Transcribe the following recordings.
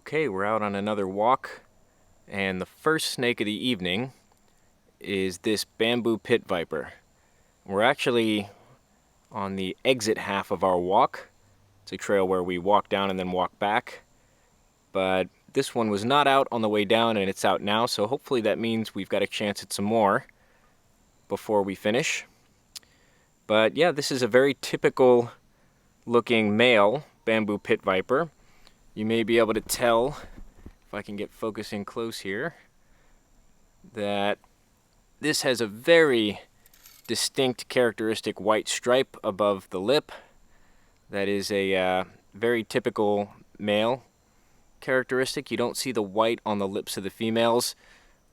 Okay, we're out on another walk, and the first snake of the evening is this bamboo pit viper. We're actually on the exit half of our walk. It's a trail where we walk down and then walk back, but this one was not out on the way down and it's out now, so hopefully that means we've got a chance at some more before we finish. But yeah, this is a very typical looking male bamboo pit viper. You may be able to tell, if I can get focusing close here, that this has a very distinct characteristic white stripe above the lip. That is a very typical male characteristic. You don't see the white on the lips of the females.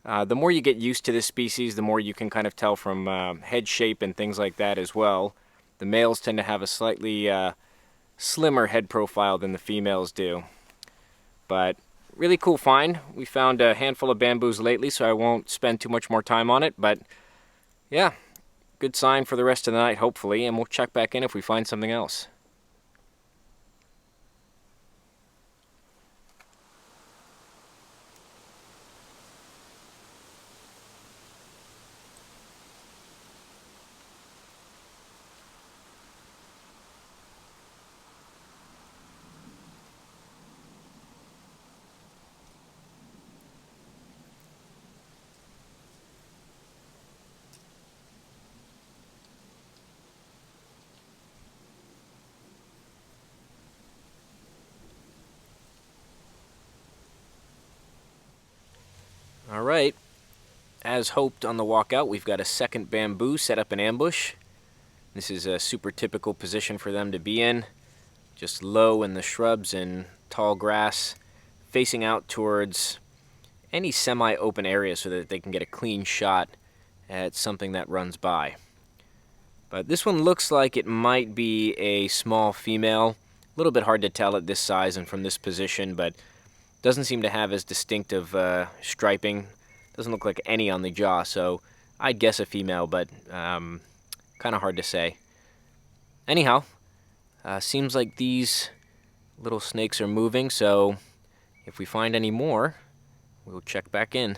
The more you get used to this species, the more you can kind of tell from head shape and things like that as well. The males tend to have a slightly slimmer head profile than the females do. But really cool find. We found a handful of bamboos lately, so I won't spend too much more time on it. But yeah, good sign for the rest of the night, hopefully, and we'll check back in if we find something else. Alright, as hoped on the walk out, we've got a second bamboo set up in ambush. This is a super typical position for them to be in, just low in the shrubs and tall grass, facing out towards any semi-open area so that they can get a clean shot at something that runs by. But this one looks like it might be a small female. A little bit hard to tell at this size and from this position, but doesn't seem to have as distinctive striping. Doesn't look like any on the jaw, so I'd guess a female, but kind of hard to say. Anyhow, seems like these little snakes are moving, so if we find any more, we'll check back in.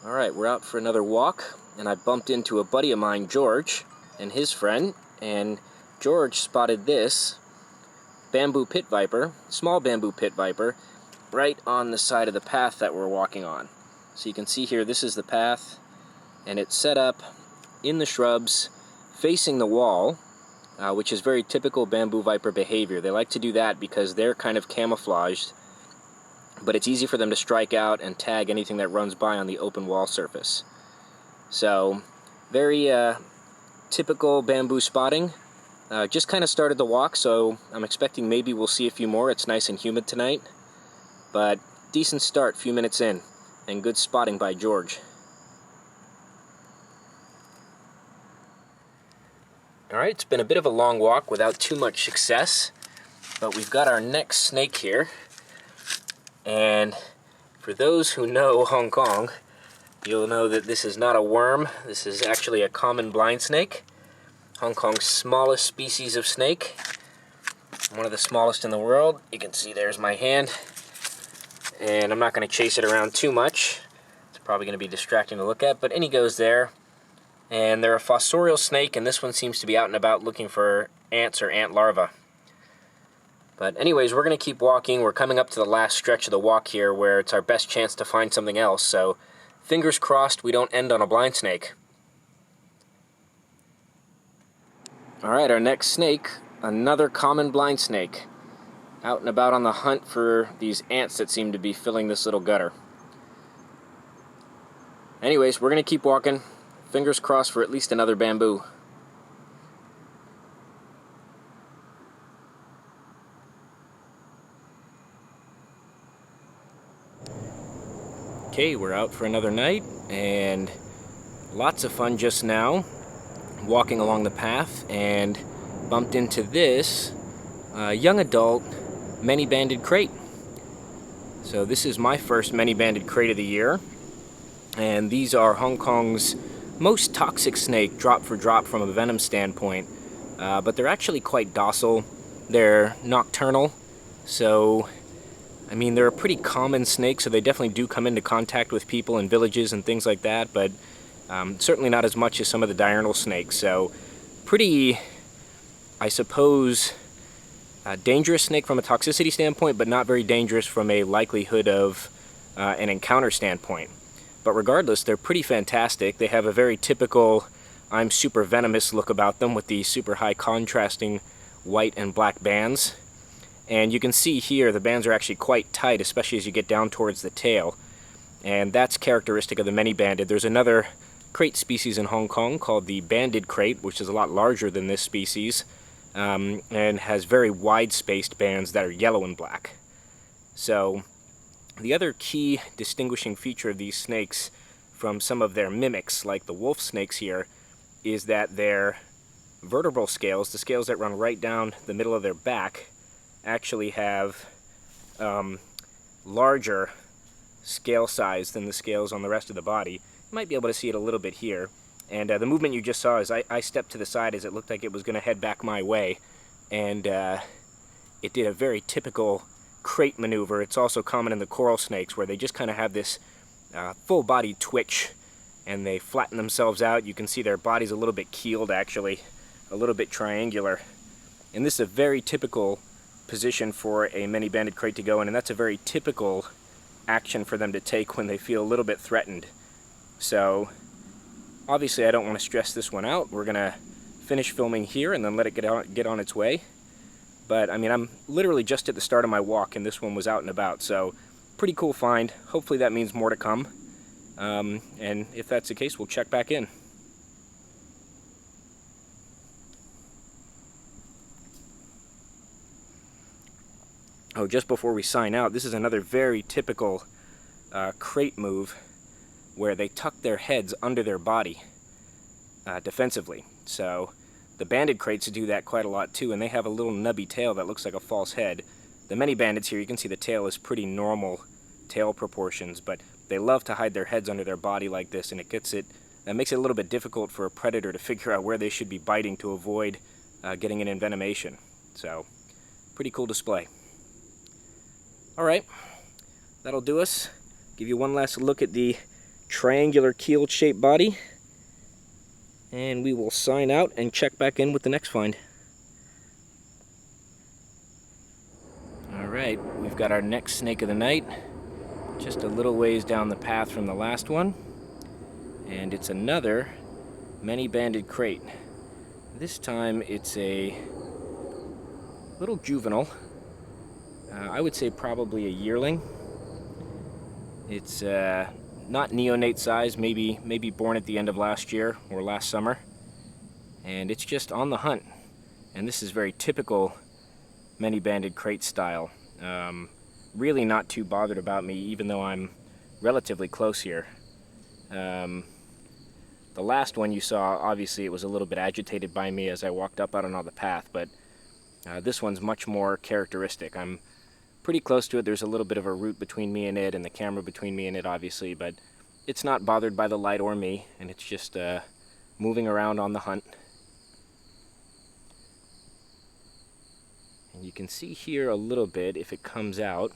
Alright, we're out for another walk, and I bumped into a buddy of mine, George, and his friend, and George spotted this bamboo pit viper, small bamboo pit viper, right on the side of the path that we're walking on. So you can see here, this is the path, and it's set up in the shrubs, facing the wall, which is very typical bamboo viper behavior. They like to do that because they're kind of camouflaged, but it's easy for them to strike out and tag anything that runs by on the open wall surface. So, very typical bamboo spotting. Just kind of started the walk, so I'm expecting maybe we'll see a few more. It's nice and humid tonight, but decent start, few minutes in, and good spotting by George. Alright, it's been a bit of a long walk without too much success, but we've got our next snake here. And for those who know Hong Kong, you'll know that this is not a worm. This is actually a common blind snake. Hong Kong's smallest species of snake. One of the smallest in the world. You can see there's my hand. And I'm not going to chase it around too much. It's probably going to be distracting to look at, but in he goes there. And they're a fossorial snake, and this one seems to be out and about looking for ants or ant larvae. But anyways, we're going to keep walking. We're coming up to the last stretch of the walk here where it's our best chance to find something else. So fingers crossed we don't end on a blind snake. Alright, our next snake, another common blind snake. Out and about on the hunt for these ants that seem to be filling this little gutter. Anyways, we're going to keep walking. Fingers crossed for at least another bamboo. Okay, we're out for another night, and lots of fun just now, walking along the path, and bumped into this young adult many banded krait. So this is my first many banded krait of the year. And these are Hong Kong's most toxic snake, drop for drop from a venom standpoint. But they're actually quite docile. They're nocturnal, so I mean, they're a pretty common snake, so they definitely do come into contact with people in villages and things like that, but certainly not as much as some of the diurnal snakes. So pretty, I suppose, dangerous snake from a toxicity standpoint, but not very dangerous from a likelihood of an encounter standpoint. But regardless, they're pretty fantastic. They have a very typical I'm super venomous look about them with the super high contrasting white and black bands. And you can see here the bands are actually quite tight, especially as you get down towards the tail. And that's characteristic of the many banded. There's another krait species in Hong Kong called the Banded Krait, which is a lot larger than this species, and has very wide-spaced bands that are yellow and black. So the other key distinguishing feature of these snakes from some of their mimics, like the wolf snakes here, is that their vertebral scales, the scales that run right down the middle of their back, actually have larger scale size than the scales on the rest of the body. You might be able to see it a little bit here. And the movement you just saw is I stepped to the side as it looked like it was going to head back my way. And it did a very typical krait maneuver. It's also common in the coral snakes, where they just kind of have this full body twitch and they flatten themselves out. You can see their body's a little bit keeled, actually, a little bit triangular. And this is a very typical position for a many banded krait to go in, and that's a very typical action for them to take when they feel a little bit threatened. So obviously I don't want to stress this one out. We're gonna finish filming here and then let it get on its way. But I mean, I'm literally just at the start of my walk and this one was out and about, so pretty cool find. Hopefully that means more to come. And if that's the case, we'll check back in. Oh, just before we sign out, this is another very typical krait move where they tuck their heads under their body defensively. So the banded kraits do that quite a lot too, and they have a little nubby tail that looks like a false head. The many bandeds here, you can see the tail is pretty normal tail proportions, but they love to hide their heads under their body like this, and that makes it a little bit difficult for a predator to figure out where they should be biting to avoid getting an envenomation. So pretty cool display. Alright, that'll do us. Give you one last look at the triangular keeled shaped body, and we will sign out and check back in with the next find. Alright, we've got our next snake of the night, just a little ways down the path from the last one, and it's another many banded krait. This time it's a little juvenile. I would say probably a yearling. It's not neonate size, maybe born at the end of last year or last summer. And it's just on the hunt. And this is very typical many banded krait style. Really not too bothered about me, even though I'm relatively close here. The last one you saw, obviously it was a little bit agitated by me as I walked up out on the path, but this one's much more characteristic. I'm pretty close to it. There's a little bit of a root between me and it, and the camera between me and it, obviously, but it's not bothered by the light or me, and it's just moving around on the hunt. And you can see here a little bit, if it comes out,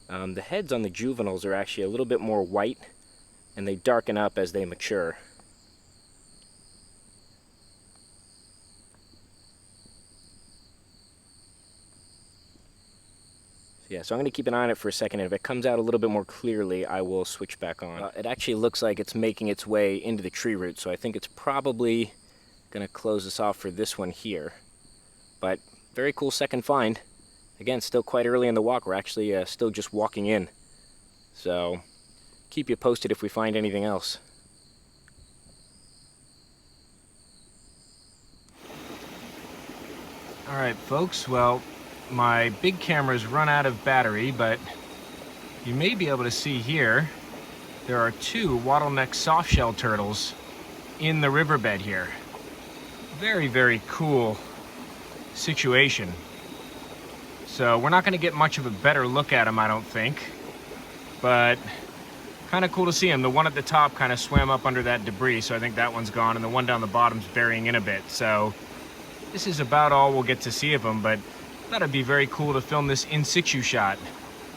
the heads on the juveniles are actually a little bit more white, and they darken up as they mature. Yeah, so I'm going to keep an eye on it for a second, and if it comes out a little bit more clearly, I will switch back on. It actually looks like it's making its way into the tree root, so I think it's probably going to close us off for this one here. But very cool second find. Again, still quite early in the walk. We're actually still just walking in. So keep you posted if we find anything else. All right, folks, well, my big camera's run out of battery, but you may be able to see here there are two wattle-neck softshell turtles in the riverbed here. Very, very cool situation. So we're not going to get much of a better look at them, I don't think, but Kind of cool to see them. The one at the top kind of swam up under that debris, so I think that one's gone, and the one down the bottom's burying in a bit. So this is about all we'll get to see of them, but I thought it'd be very cool to film this in situ shot,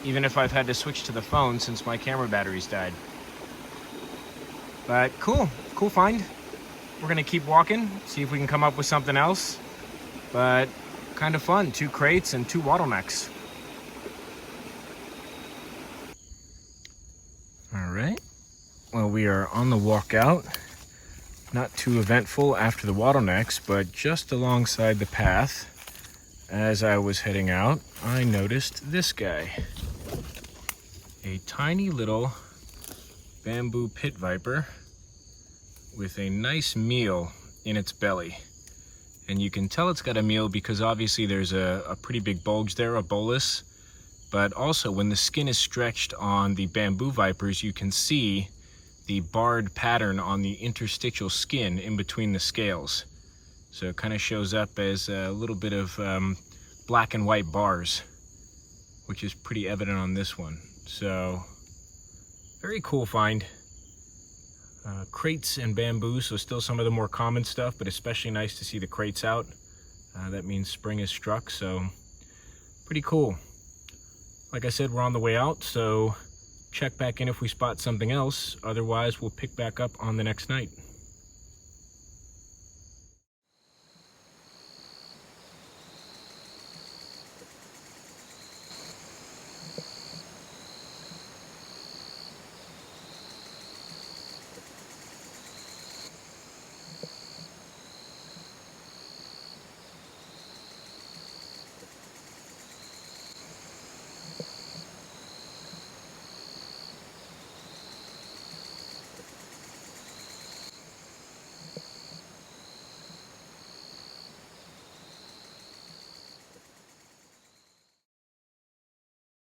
even if I've had to switch to the phone since my camera batteries died. But cool find. We're gonna keep walking, see if we can come up with something else. But kind of fun, 2 kraits and 2 bottlenecks. All right, well, we are on the walk out. Not too eventful after the bottlenecks, but just alongside the path, as I was heading out, I noticed this guy. A tiny little bamboo pit viper with a nice meal in its belly. And you can tell it's got a meal because obviously there's a pretty big bulge there, a bolus. But also when the skin is stretched on the bamboo vipers, you can see the barred pattern on the interstitial skin in between the scales. So it kind of shows up as a little bit of black and white bars, which is pretty evident on this one. So very cool find. Kraits and bamboo, so still some of the more common stuff, but especially nice to see the kraits out. That means spring is struck, so pretty cool. Like I said, we're on the way out, so check back in if we spot something else. Otherwise, we'll pick back up on the next night.